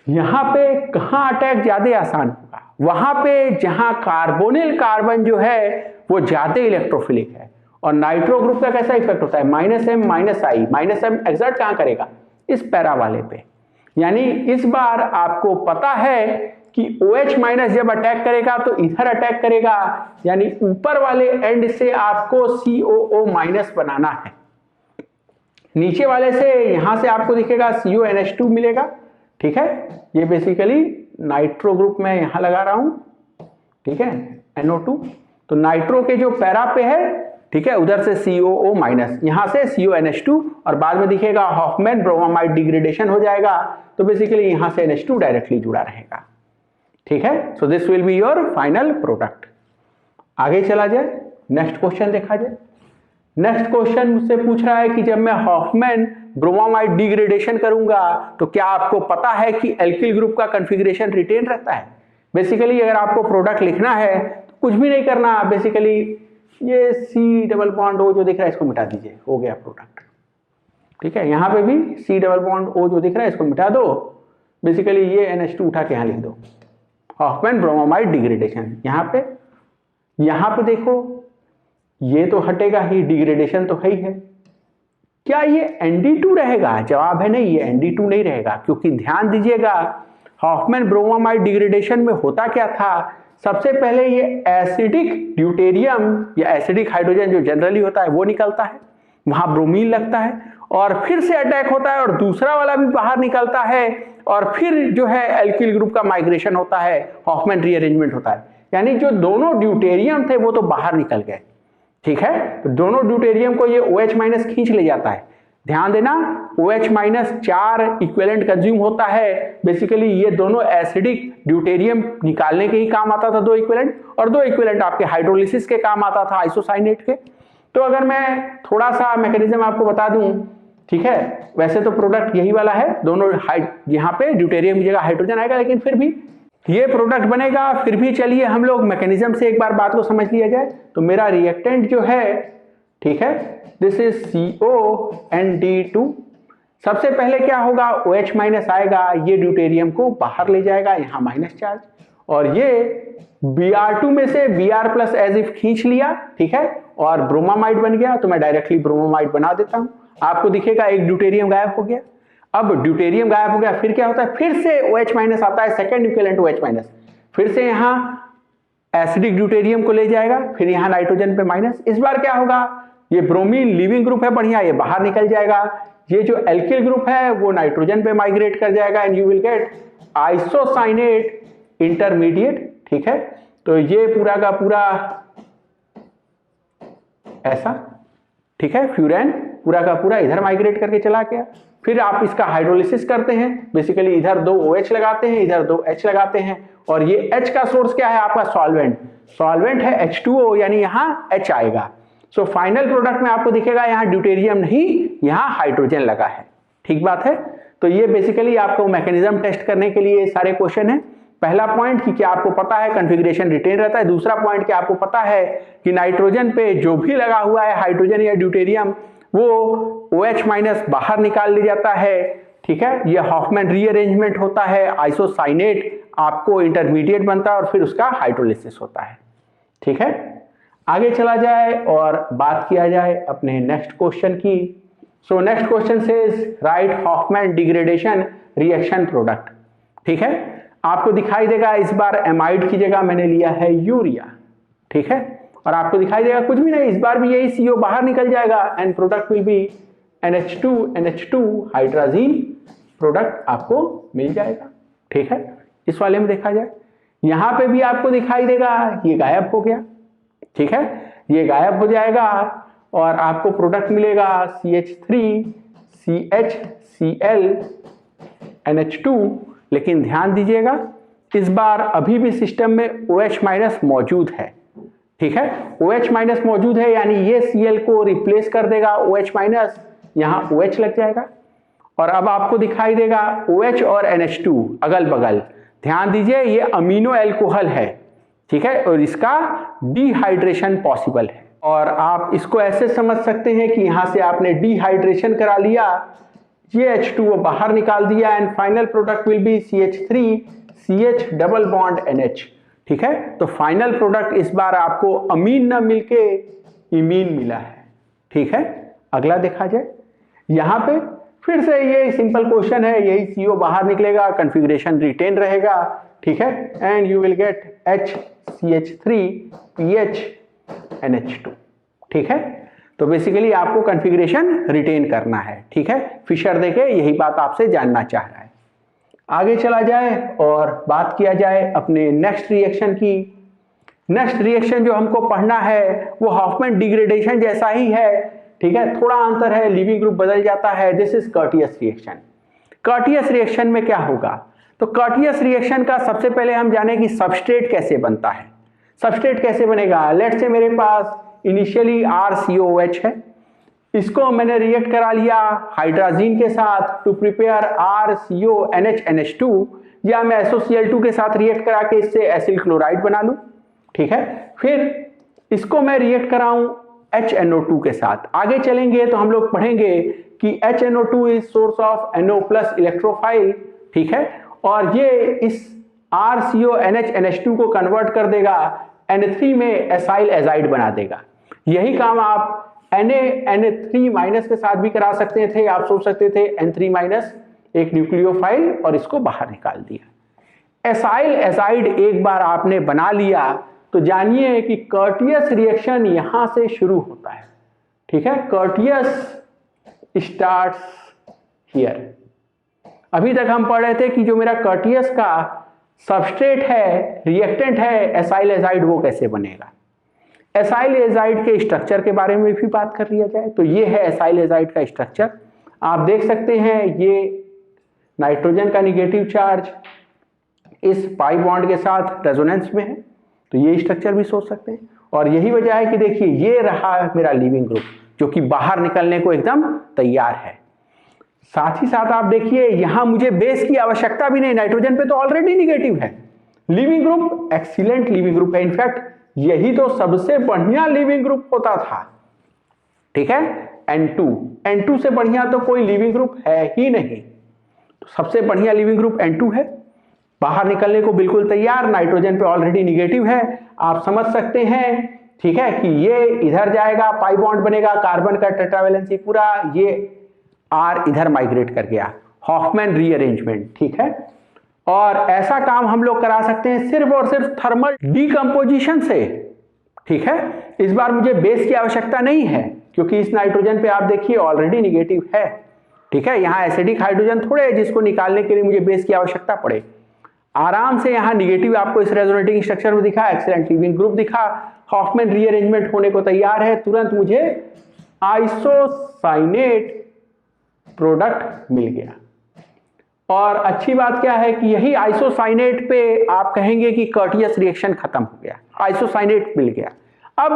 यहां पे कहां अटैक ज्यादा आसान होगा, वहां पे जहां कार्बोनिल कार्बन जो है वो ज्यादा इलेक्ट्रोफिलिक है। और नाइट्रो ग्रुप का कैसा इफेक्ट होता है, -M -I, -M एक्सर्ट कहां करेगा, इस पैरा वाले पे। यानी इस बार आपको पता है कि OH माइनस जब अटैक करेगा तो इधर अटैक करेगा, यानी ऊपर वाले एंड से आपको COO माइनस बनाना है, नीचे वाले से यहां से आपको दिखेगा CONH2 मिलेगा, ठीक है। ये बेसिकली नाइट्रो ग्रुप में यहां लगा रहा हूं, ठीक है, NO2। तो नाइट्रो के जो पैरा पे है, ठीक है, उधर से COO माइनस, यहां से CONH2 और बाद में दिखेगा हॉफमैन ब्रोमामाइड डिग्रेडेशन हो जाएगा, तो बेसिकली यहां से NH2 डायरेक्टली जुड़ा रहेगा, ठीक है। So this will be your final product. आगे चला जाए, नेक्स्ट क्वेश्चन देखा जाए। नेक्स्ट क्वेश्चन मुझसे पूछ रहा है कि जब मैं हॉफमैन ब्रोमामाइड डिग्रेडेशन करूंगा तो क्या आपको पता है कि एल्किल ग्रुप का कॉन्फ़िगरेशन रिटेन रहता है? बेसिकली अगर आपको प्रोडक्ट लिखना है तो कुछ भी नहीं करना, बेसिकली ये C डबल बॉन्ड O जो दिख रहा है इसको मिटा दीजिए, हो गया प्रोडक्ट। ठीक है, यहाँ पे भी C डबल बॉन्ड O जो दिख रहा है इसको मिटा दो, बेसिकली ये NH2 उठा के यहाँ लिख दो, हॉफमैन ब्रोमामाइड डिग्रेडेशन। यहाँ पे देखो ये तो हटेगा ही, डिग्रेडेशन तो है ही है। क्या ये Nd2 रहेगा? जवाब है नहीं, ये Nd2 नहीं रहेगा, क्योंकि ध्यान दीजिएगा हॉफमैन ब्रोमामाइड डिग्रेडेशन में होता क्या था, सबसे पहले ये एसिडिक ड्यूटेरियम या एसिडिक हाइड्रोजन जो जनरली होता है वो निकलता है, वहां ब्रोमीन लगता है और फिर से अटैक होता है और दूसरा वाला भी बाहर निकलता है और फिर जो है एल्किल ग्रुप का माइग्रेशन होता है, हॉफमैन रीअरेंजमेंट होता है। यानी जो दोनों ड्यूटेरियम थे वो तो बाहर निकल गए। ठीक है, तो दोनों ड्यूटेरियम को ये OH- खींच ले जाता है। ध्यान देना OH- 4 इक्विवेलेंट कंज्यूम होता है। बेसिकली ये दोनों एसिडिक ड्यूटेरियम निकालने के ही काम आता था, 2 इक्विवेलेंट, और 2 इक्विवेलेंट आपके हाइड्रोलिसिस के काम आता था आइसोसाइनेट के। तो अगर मैं थोड़ा सा मैकेनिज्म आपको बता दूं, ठीक है, वैसे तो प्रोडक्ट यही वाला है, दोनों यहाँ पे ड्यूटेरियम की जगह हाइड्रोजन आएगा, लेकिन फिर भी ये प्रोडक्ट बनेगा। फिर भी चलिए हम लोग मैकेनिज्म से एक बार बात को समझ लिया जाए। तो मेरा रिएक्टेंट जो है, ठीक है, दिस इज COND2। सबसे पहले क्या होगा, OH- आएगा, ये ड्यूटेरियम को बाहर ले जाएगा, यहाँ माइनस चार्ज, और ये Br2 में से Br+ एज इफ खींच लिया, ठीक है, और ब्रोमामाइड बन गया। तो मैं डायरेक्टली ब्रोमामाइड बना देता हूं, आपको दिखेगा एक ड्यूटेरियम गायब हो गया। अब ड्यूटेरियम गायब हो गया, फिर क्या होता है, फिर से OH- आता है, सेकेंड इक्विवेलेंट OH-, फिर से यहाँ एसिडिक ड्यूटेरियम को ले जाएगा, फिर यहाँ नाइट्रोजन पे माइनस। इस बार क्या होगा, ये ब्रोमीन लीविंग ग्रुप है बढ़िया, ये बाहर निकल जाएगा, ये जो एल्किल ग्रुप है वो नाइट्रोजन पे माइग्रेट कर जाएगा and you will gate isocyanate intermediate. ठीक है, तो ये पूरा का पूरा ऐसा, ठीक है, फ्यूरेन पूरा का पूरा इधर माइग्रेट करके चला गया। फिर आप इसका हाइड्रोलिसिस करते हैं, बेसिकली इधर 2 OH लगाते हैं, इधर 2 H लगाते हैं, और ये H का सोर्स क्या है आपका, सॉल्वेंट है H2O, यानी यहां H आएगा। सो फाइनल प्रोडक्ट में आपको दिखेगा यहाँ ड्यूटेरियम नहीं, यहाँ हाइड्रोजन लगा है। ठीक बात है, तो ये बेसिकली आपको मैकेनिज्म टेस्ट करने के लिए सारे क्वेश्चन है। पहला पॉइंट कि क्या आपको पता है कॉन्फ़िगरेशन रिटेन रहता है, दूसरा पॉइंट कि आपको पता है कि नाइट्रोजन पे जो भी लगा हुआ है हाइड्रोजन या ड्यूटेरियम वो OH- बाहर निकाल लिया जाता है। ठीक है, ये हॉफमैन रीअरेंजमेंट होता है, आइसोसाइनेट आपको इंटरमीडिएट बनता है और फिर उसका हाइड्रोलिसिस होता है। ठीक है, आगे चला जाए और बात किया जाए अपने नेक्स्ट क्वेश्चन की। So next question says write Hofmann degradation reaction product. ठीक है, आपको दिखाई देगा इस बार एमाइड की जगह मैंने लिया है यूरिया। ठीक है, और आपको दिखाई देगा कुछ भी नहीं, इस बार भी यही CO बाहर निकल जाएगा and product will be NH2 hydrazine product आपको मिल जाएगा। ठीक है, इस वाले में देखा जाए, यहां पे भी आपको दिखाई देगा ये गायब हो गया। ठीक है, ये गायब हो जाएगा और आपको प्रोडक्ट मिलेगा CH3 CHCl NH2। लेकिन ध्यान दीजिएगा इस बार अभी भी सिस्टम में OH- मौजूद है। ठीक है, OH- मौजूद है, यानी ये Cl को रिप्लेस कर देगा OH-, यहां OH लग जाएगा और अब आपको दिखाई देगा OH और NH2 अगल बगल। ध्यान दीजिए ये अमीनो एल्कोहल है। ठीक है, और इसका डिहाइड्रेशन पॉसिबल है, और आप इसको ऐसे समझ सकते हैं कि यहां से आपने डिहाइड्रेशन करा लिया, ये H2O बाहर निकाल दिया and final product will be CH3 CH double bond NH। ठीक है, तो फाइनल प्रोडक्ट इस बार आपको अमीन न मिलके इमीन मिला है। ठीक है, अगला देखा जाए, यहां पे फिर से ये सिंपल क्वेश्चन है, यही CO बाहर निकलेगा, कॉन्फ़िगरेशन रिटेन रहेगा। ठीक है, and you will gate HCH3 PH NH2। ठीक है, तो बेसिकली आपको कॉन्फ़िगरेशन रिटेन करना है। ठीक है, फिशर देके यही बात आपसे जानना चाह रहा है। आगे चला जाए और बात किया जाए अपने नेक्स्ट रिएक्शन की। नेक्स्ट रिएक्शन जो हमको पढ़ना है वो हॉफमैन डिग्रेडेशन जैसा ही है। ठीक है, थोड़ा अंतर है, लीविंग ग्रुप बदल जाता है। This is Curtius reaction. Curtius reaction में क्या होगा, तो कर्टियस रिएक्शन का सबसे पहले हम जाने कि सबस्ट्रेट कैसे बनता है। सबस्ट्रेट कैसे बनेगा, लेट्स से मेरे पास इनिशियली RCOOH है, इसको मैंने रिएक्ट करा लिया हाइड्राजीन के साथ टू प्रिपेयर RCONH NH2, या मैं SOCl2 के साथ रिएक्ट करा के इससे एसिल क्लोराइड बना लूं। ठीक है, फिर इसको मैं रिएक्ट कराऊं HNO2 के साथ। आगे चलेंगे तो हम लोग पढ़ेंगे कि HNO2 is source of NO+ electrophile. ठीक है, और ये इस RCONH NH2 को कन्वर्ट कर देगा N3 में एसाइल एजाइड बना देगा। यही काम आप Na-N3- के साथ भी करा सकते थे। आप सोच सकते थे N3- एक न्यूक्लियोफाइल और इसको बाहर निकाल दिया। एसाइल एजाइड एक बार आपने बना लिया तो जानिए कि कर्टियस रिएक्शन यहां से शुरू होता है। ठीक है, कर्टियस स्टार्ट्स हियर। अभी तक हम पढ़ रहे थे कि जो मेरा कर्टियस का सबस्ट्रेट है, रिएक्टेंट है एसाइल एजाइड, वो कैसे बनेगा। एसाइल एजाइड के स्ट्रक्चर के बारे में भी बात कर लिया जाए तो ये है एसाइल एजाइड का स्ट्रक्चर। आप देख सकते हैं ये नाइट्रोजन का निगेटिव चार्ज इस पाई बॉन्ड के साथ रेजोनेंस में है, तो ये स्ट्रक्चर भी सोच सकते हैं। और यही वजह है कि देखिए ये रहा मेरा लीविंग ग्रुप जो कि बाहर निकलने को एकदम तैयार है। साथ ही साथ आप देखिए यहां मुझे बेस की आवश्यकता भी नहीं, नाइट्रोजन पे तो ऑलरेडी निगेटिव है। Leaving group excellent leaving group है, इनफैक्ट यही तो सबसे बढ़िया लीविंग ग्रुप होता था। ठीक है, N2 से बढ़िया तो कोई लीविंग ग्रुप है ही नहीं। तो सबसे बढ़िया लीविंग ग्रुप N2 है, बाहर निकलने को बिल्कुल तैयार, नाइट्रोजन पे ऑलरेडी निगेटिव है। आप समझ सकते हैं ठीक है कि ये इधर जाएगा, पाई बॉन्ड बनेगा, कार्बन का टेट्रावैलेंसी पूरा, ये R इधर माइग्रेट कर गया, हॉफमैन रीअरेंजमेंट। ठीक है, और ऐसा काम हम लोग करा सकते हैं सिर्फ और सिर्फ थर्मल डीकंपोजिशन से। ठीक है, इस बार मुझे बेस की आवश्यकता नहीं है क्योंकि इस नाइट्रोजन पे आप देखिए ऑलरेडी निगेटिव है। ठीक है, यहाँ एसिडिक हाइड्रोजन थोड़े है जिसको निकालने के लिए मुझे बेस की आवश्यकता पड़े। आराम से यहाँ निगेटिव आपको इस रेजोनेटिंग स्ट्रक्चर में दिखा, एक्सीलेंट लीविंग ग्रुप दिखा, हॉफमैन रीअरेंजमेंट होने को तैयार है। तुरंत मुझे आइसोसाइनेट प्रोडक्ट मिल गया। और अच्छी बात क्या है कि यही आइसोसाइनेट पे आप कहेंगे कि कर्टियस रिएक्शन खत्म हो गया, आइसोसाइनेट मिल गया। अब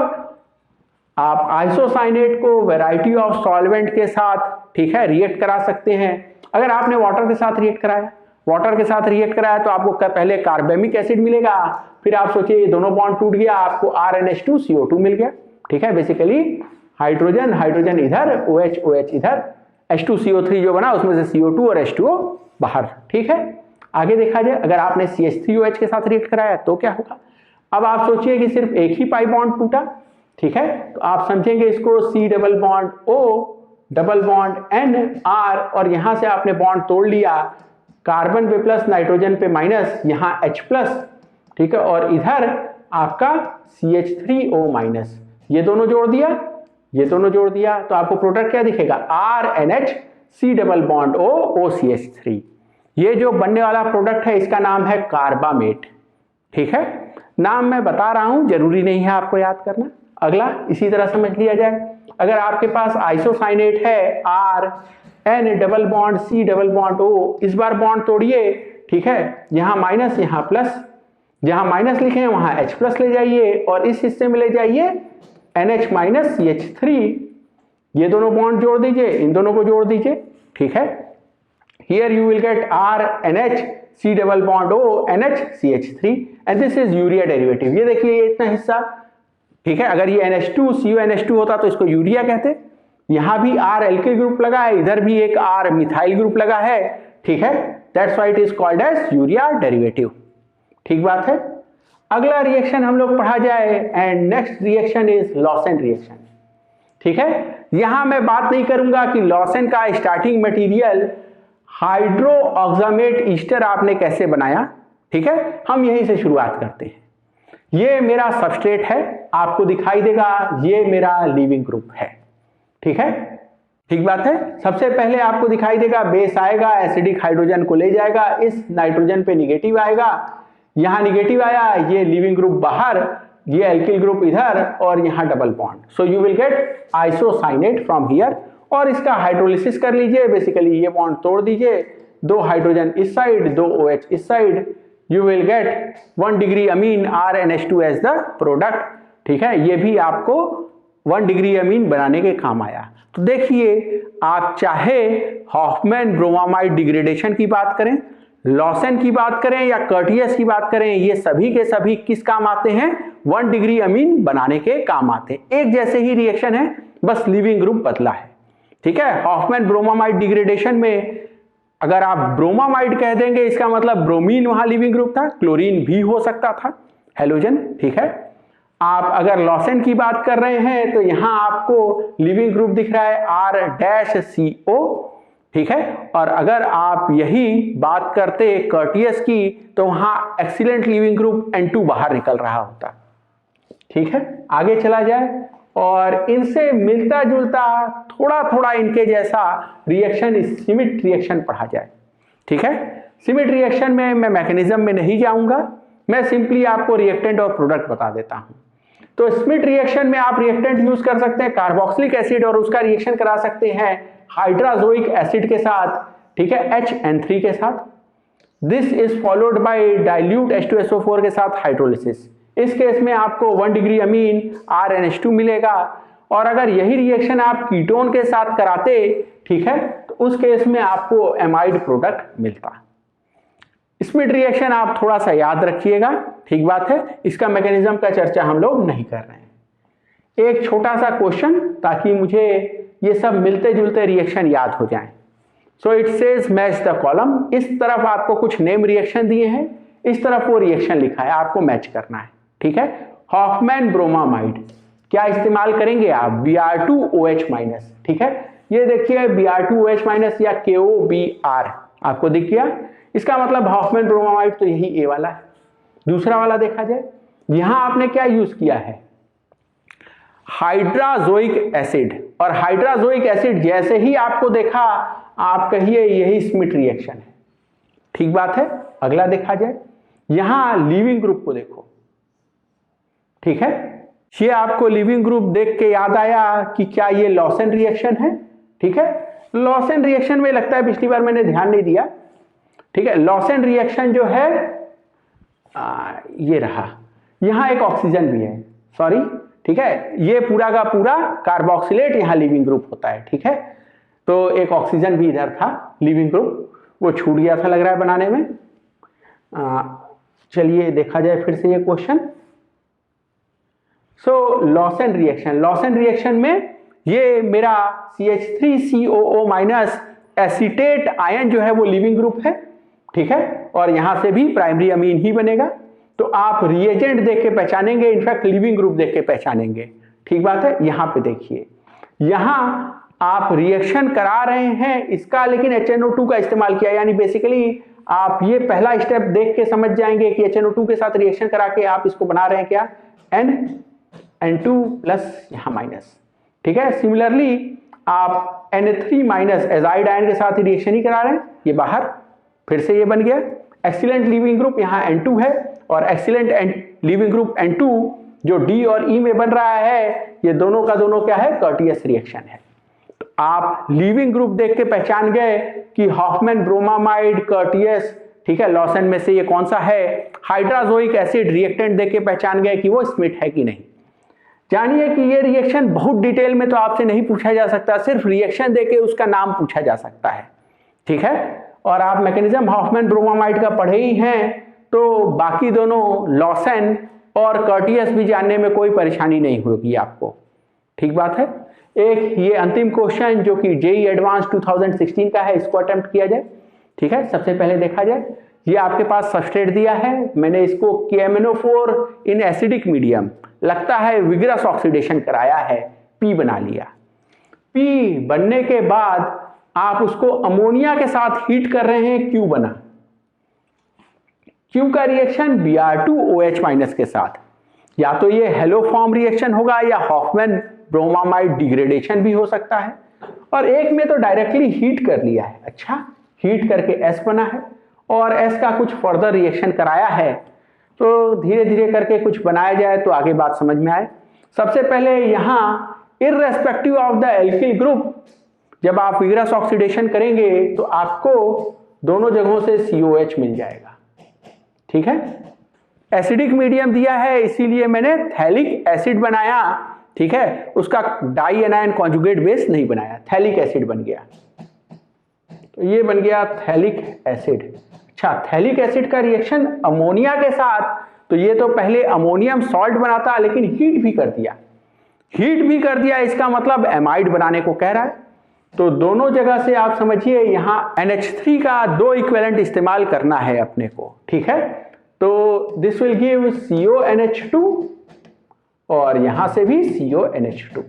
आप आइसोसाइनेट को वैरायटी ऑफ सॉल्वेंट के साथ ठीक है रिएक्ट करा सकते हैं। अगर आपने वाटर के साथ रिएक्ट कराया तो आपको पहले कार्बेमिक एसिड मिलेगा, फिर आप सोचिए ये दोनों बॉन्ड टूट गया, आपको RNH2 CO2 मिल गया। ठीक है, बेसिकली हाइड्रोजन इधर, OH इधर, H2CO3 जो बना उसमें से CO2 और H2O बाहर। ठीक है, आगे देखा जाए अगर आपने CH3OH के साथ रिएक्ट कराया तो क्या होगा। अब आप सोचिए कि सिर्फ एक ही पाई बॉन्ड टूटा। ठीक है, तो आप समझेंगे इसको C double bond O double bond N R, और यहां से आपने बॉन्ड तोड़ लिया, कार्बन पे प्लस, नाइट्रोजन पे माइनस, यहाँ H+। ठीक है, और इधर आपका CH3O-, ये दोनों जोड़ दिया तो आपको प्रोडक्ट क्या दिखेगा, RNH C double bond O OCH3। ये जो बनने वाला प्रोडक्ट है इसका नाम है कार्बामेट। ठीक है, नाम मैं बता रहा हूं, जरूरी नहीं है आपको याद करना। अगला इसी तरह समझ लिया जाए, अगर आपके पास आइसोसाइनेट है RN double bond C double bond O, इस बार बॉन्ड तोड़िए। ठीक है, यहाँ माइनस यहाँ प्लस, जहां माइनस लिखे हैं वहां H+ ले जाइए और इस हिस्से में ले जाइए NH- CH3। ये दोनों बॉन्ड जोड़ दीजिए, इन दोनों को जोड़ दीजिए। ठीक है, here you will get RNH C double bond O NH CH3 and this is urea derivative. ये देखिए ये इतना हिस्सा। ठीक है, अगर ये NH2 CuNH2 होता तो इसको यूरिया कहते। यहां भी R एल्किल ग्रुप लगा है, इधर भी एक R मिथाइल ग्रुप लगा है। ठीक है, that's why it is called as urea derivative. ठीक बात है। अगला रिएक्शन हम लोग पढ़ा जाए and next reaction is Lossen reaction. ठीक है, यहां मैं बात नहीं करूंगा कि लॉसेंट का स्टार्टिंग मटेरियल हाइड्रोऑक्सामेट ईस्टर आपने कैसे बनाया। ठीक है, हम यहीं से शुरुआत करते हैं। ये मेरा सबस्ट्रेट है, आपको दिखाई देगा ये मेरा लीविंग ग्रुप है। ठीक है, ठीक बात है। सबसे पहले आपको दिखाई देगा बेस आएगा, एसिडिक हाइड्रोजन को ले जाएगा, इस नाइट्रोजन पे निगेटिव आएगा, यहां निगेटिव आया, ये लीविंग ग्रुप बाहर, ये एल्किल ग्रुप इधर, और यहां double bond. So you will gate isocyanate from here, और इसका हाइड्रोलिसिस कर लीजिए। बेसिकली ये बॉन्ड तोड़ दीजिए, 2 हाइड्रोजन इस साइड, 2 OH इस side, you will get 1 degree amine RNH2 as the product. ठीक है, ये भी आपको 1 डिग्री अमीन बनाने के काम आया। तो देखिए, आप चाहे हॉफमैन ब्रोमामाइड डिग्रेडेशन की बात करें, लॉसेन की बात करें या कर्टियस की बात करें, ये सभी के सभी किस काम आते हैं? 1 डिग्री अमीन बनाने के काम आते हैं। एक जैसे ही रिएक्शन है, बस लिविंग ग्रुप बदला है। ठीक है, हॉफमैन ब्रोमामाइड डिग्रेडेशन में अगर आप ब्रोमामाइड कह देंगे, इसका मतलब ब्रोमीन वहां लिविंग ग्रुप था, क्लोरीन भी हो सकता था हेलोजन। ठीक है, आप अगर लॉसेन की बात कर रहे हैं तो यहां आपको लिविंग ग्रुप दिख रहा है R-CO। ठीक है, और अगर आप यही बात करते कर्टियस की तो वहां एक्सीलेंट लिविंग ग्रुप N2 बाहर निकल रहा होता। ठीक है, आगे चला जाए और इनसे मिलता जुलता थोड़ा थोड़ा इनके जैसा रिएक्शन श्मिट रिएक्शन पढ़ा जाए। ठीक है, श्मिट रिएक्शन में मैं मैकेनिज्म में नहीं जाऊंगा, मैं सिंपली आपको रिएक्टेंट और प्रोडक्ट बता देता हूं। तो श्मिट रिएक्शन में आप रिएक्टेंट यूज कर सकते हैं कार्बोक्सिलिक एसिड और उसका रिएक्शन करा सकते हैं हाइड्राजोइक एसिड के साथ। ठीक है, HN3 के साथ। This is followed by dilute H2SO4 के साथ हाइड्रोलिसिस। इस केस में आपको 1 डिग्री अमीन RNH2 मिलेगा। और अगर यही रिएक्शन आप कीटोन के साथ कराते, ठीक है, तो उस केस में आपको एमाइड प्रोडक्ट मिलता। श्मिट रिएक्शन आप थोड़ा सा याद रखिएगा, ठीक बात है, इसका मैकेनिज्म का चर्चा हम लोग नहीं कर रहे हैं। एक छोटा सा क्वेश्चन ताकि मुझे ये सब मिलते जुलते रिएक्शन याद हो जाएं। So it says match the column. इस तरफ आपको कुछ नेम रिएक्शन दिए हैं, इस तरफ वो रिएक्शन लिखा है, आपको मैच करना है। ठीक है, हॉफमैन ब्रोमामाइड क्या इस्तेमाल करेंगे आप? Br2OH-। ठीक है, ये देखिए Br2OH- या KOBr आपको दिख गया। इसका मतलब हॉफमैन ब्रोमामाइड तो यही ए वाला है। दूसरा वाला देखा जाए, यहां आपने क्या यूज किया है? Hydrazoic acid. और हाइड्राजोइक एसिड जैसे ही आपको देखा, आप कहिए यही श्मिट रिएक्शन है। ठीक बात है। अगला देखा जाए, यहां लिविंग ग्रुप को देखो। ठीक है, ये आपको लिविंग ग्रुप देख के याद आया कि क्या ये लॉसेन रिएक्शन है। ठीक है, लॉसेन रिएक्शन में लगता है पिछली बार मैंने ध्यान नहीं दिया। ठीक है, लॉसेन रिएक्शन जो है ये रहा, यहां एक ऑक्सीजन भी है, सॉरी। ठीक है, ये पूरा का पूरा कार्बोक्सिलेट यहां लिविंग ग्रुप होता है। ठीक है, तो एक ऑक्सीजन भी इधर था लिविंग ग्रुप, वो छूट गया था लग रहा है बनाने में। चलिए देखा जाए फिर से ये क्वेश्चन। सो लॉसेन रिएक्शन में ये मेरा CH3COO- एसीटेट आयन जो है वो लिविंग ग्रुप है। ठीक है, और यहां से भी प्राइमरी अमीन ही बनेगा। तो आप रिएजेंट देख के पहचानेंगे, इनफैक्ट लिविंग ग्रुप देख के पहचानेंगे। ठीक बात है। यहां पे देखिए, यहां आप रिएक्शन करा रहे हैं इसका, लेकिन HNO2 का इस्तेमाल किया, यानी बेसिकली आप ये पहला स्टेप देख के समझ जाएंगे कि HNO2 के साथ रिएक्शन करा के आप इसको बना रहे हैं क्या? N2 प्लस यहां माइनस। ठीक है, सिमिलरली आप Na3- एजाइड आयन के साथ रिएक्शन ही करा रहे हैं, ये बाहर फिर से ये बन गया एक्सीलेंट लिविंग ग्रुप, यहां N2 है, और एक्सीलेंट लिविंग ग्रुप N2 जो D और E में बन रहा है, ये दोनों का दोनों क्या है? कर्टियस रिएक्शन है। तो आप लिविंग ग्रुप देख के पहचान गए कि हॉफमैन ब्रोमामाइड कर्टियस। ठीक है, लॉसेन में से ये कौन सा है? Hydrazoic acid. रिएक्टेंट देख के पहचान गए कि वो श्मिट है कि नहीं। जानिए कि ये रिएक्शन बहुत डिटेल में तो आपसे नहीं पूछा जा सकता, सिर्फ रिएक्शन देके उसका नाम पूछा जा सकता है। ठीक है, और आप मैकेनिज्म हॉफमैन ब्रोमामाइड का पढ़े ही हैं, तो बाकी दोनों लॉसेन और कर्टियस भी जानने में कोई परेशानी नहीं होगी आपको। ठीक बात है। एक ये अंतिम क्वेश्चन जो कि JEE एडवांस 2016 का है, इसको अटेम्प्ट किया जाए। ठीक है, सबसे पहले देखा जाए, ये आपके पास सबस्ट्रेट दिया है, मैंने इसको KMnO4 इन एसिडिक मीडियम, लगता है विग्रस ऑक्सीडेशन कराया है, P बना लिया। P बनने के बाद आप उसको अमोनिया के साथ हीट कर रहे हैं, Q बना। Q का रिएक्शन Br2OH- के साथ, या तो ये हेलो फॉर्म रिएक्शन होगा या हॉफमैन ब्रोमामाइड डिग्रेडेशन भी हो सकता है। और एक में तो डायरेक्टली हीट कर लिया है, अच्छा, हीट करके S बना है, और S का कुछ फर्दर रिएक्शन कराया है। तो धीरे धीरे करके कुछ बनाया जाए तो आगे बात समझ में आए। सबसे पहले यहां irrespective of the alkyl group, जब आप विग्रस ऑक्सीडेशन करेंगे तो आपको दोनों जगहों से COH मिल जाएगा। ठीक है, एसिडिक मीडियम दिया है इसीलिए मैंने थैलिक एसिड बनाया। ठीक है, उसका डाई एनायन कॉन्जुगेट बेस नहीं बनाया, थैलिक एसिड बन गया। तो ये बन गया थैलिक एसिड। अच्छा, थैलिक एसिड का रिएक्शन अमोनिया के साथ, तो ये तो पहले अमोनियम सॉल्ट बनाता लेकिन हीट भी कर दिया, इसका मतलब एमाइड बनाने को कह रहा है। तो दोनों जगह से आप समझिए यहाँ NH3 का 2 इक्विवेलेंट इस्तेमाल करना है अपने को, ठीक है। तो दिस विल गिव CONH2 और यहां से भी CONH2,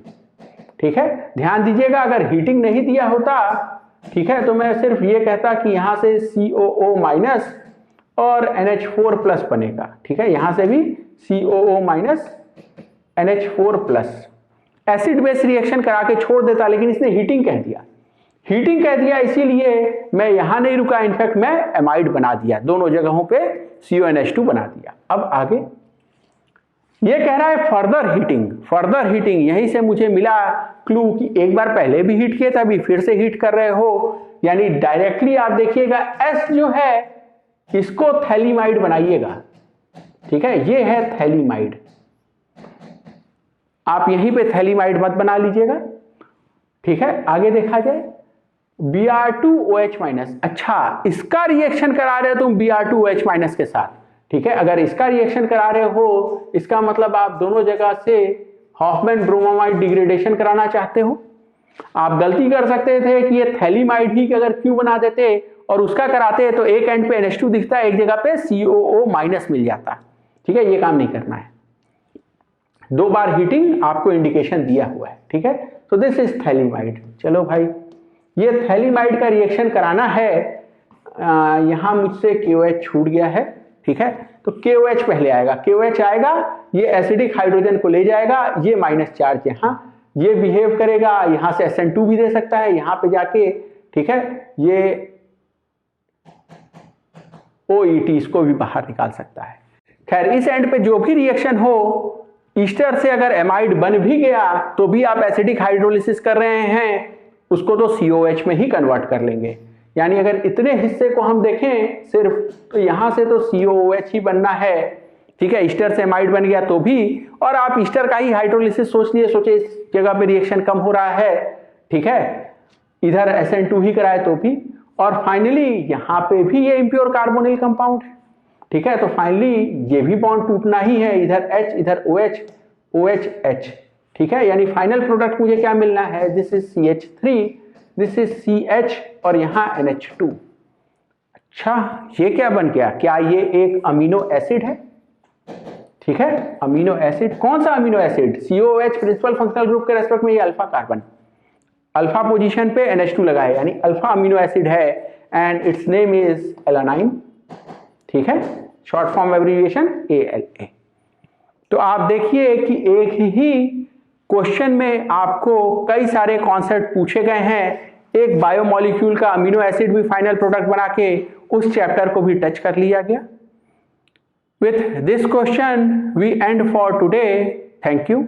ठीक है। ध्यान दीजिएगा, अगर हीटिंग नहीं दिया होता, ठीक है, तो मैं सिर्फ ये कहता कि यहां से COO- और NH4+ बनेगा, ठीक है, यहां से भी COO- NH4+। Acid base reaction करा के छोड़ देता, लेकिन इसने हीटिंग कह दिया, इसीलिए मैं यहां नहीं रुका, इनफैक्ट मैं एमाइड बना दिया, दोनों जगहों पे CONH2 बना दिया। अब आगे ये कह रहा है फर्दर हीटिंग, यहीं से मुझे मिला क्लू कि एक बार पहले भी हीट किए थे, अभी फिर से हीट कर रहे हो, यानी डायरेक्टली आप देखिएगा S जो है इसको थैलीमाइड बनाइएगा, ठीक है, ये है थैलीमाइड। आप यहीं पे थैलीमाइड मत बना लीजिएगा, ठीक है। आगे देखा जाए Br2OH-। अच्छा, इसका रिएक्शन करा रहे हो तुम Br2OH- के साथ, ठीक है। अगर इसका रिएक्शन करा रहे हो, इसका मतलब आप दोनों जगह से हॉफमैन ब्रोमोमाइड डिग्रेडेशन कराना चाहते हो। आप गलती कर सकते थे कि ये थैलीमाइड ही अगर क्यू बना देते और उसका कराते तो एक एंड पे NH2 दिखता है, एक जगह पे COO- मिल जाता, ठीक है। ये काम नहीं करना है, 2 बार हीटिंग आपको इंडिकेशन दिया हुआ है, ठीक है। तो दिस इज थैलीमाइड। चलो भाई, ये थैलीमाइड का रिएक्शन कराना है, यहां मुझसे KOH छूट गया है, ठीक है। तो KOH पहले आएगा, KOH आएगा, ये एसिडिक हाइड्रोजन को ले जाएगा, ये माइनस चार्ज यहां, ये बिहेव करेगा, यहां से SN2 भी दे सकता है यहां पे जाके, ठीक है। ये OET इसको भी बाहर निकाल सकता है। खैर, इस एंड पे जो भी रिएक्शन हो, ईस्टर से अगर एमाइड बन भी गया तो भी आप एसिडिक हाइड्रोलिसिस कर रहे हैं, उसको तो COH में ही कन्वर्ट कर लेंगे। यानी अगर इतने हिस्से को हम देखें सिर्फ, तो यहां से तो COOH ही बनना है, ठीक है। ईस्टर से एमाइड बन गया तो भी, और आप ईस्टर का ही हाइड्रोलिसिस सोचे इस जगह पे रिएक्शन कम हो रहा है, ठीक है, इधर SN2 ही कराए तो भी, और फाइनली यहां पे भी ये इम्प्योर कार्बोनिल कंपाउंड है, ठीक है। तो फाइनली ये भी बॉन्ड टूटना ही है, इधर H इधर OH OH, ठीक है। यानी फाइनल प्रोडक्ट मुझे क्या मिलना है, this is CH3, this is CH और यहां NH2। अच्छा, ये क्या बन गया, क्या ये एक अमीनो एसिड है, ठीक है। अमीनो एसिड, कौन सा amino acid, COOH principal functional group के रेस्पेक्ट में ये अल्फा कार्बन, अल्फा पोजीशन पे NH2 लगा है, यानी अल्फा अमीनो एसिड है, and it's name is alanine, ठीक है, शॉर्ट फॉर्म एब्रिविएशन ALA। तो आप देखिए कि एक ही क्वेश्चन में आपको कई सारे कॉन्सेप्ट पूछे गए हैं, एक बायोमोलिक्यूल का अमीनो एसिड भी फाइनल प्रोडक्ट बना के उस चैप्टर को भी टच कर लिया गया। With this question we end for today, thank you.